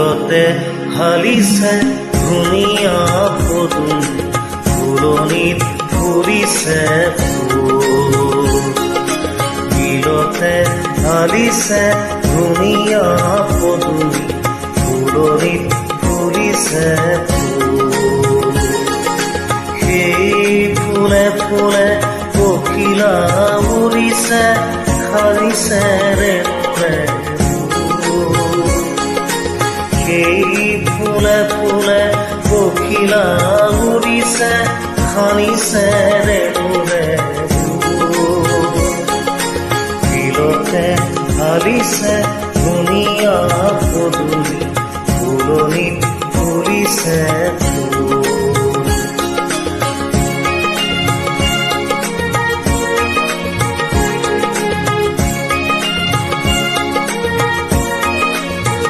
বিলতে হালিছে ধুনীয়া পদুম ফুলনিত ফুলিছে ফুল বিলতে হালিছে ধুনীয়া পদুম ফুলনিত ফুলিছে ফুল সেই ফুলে ফুলে পখিলা উৰিছে খালিছে ৰে সেই ফুলে ফুলে পখিলা উৰিছে খালিছে ৰে বিলতে হালিছে ধুনীয়া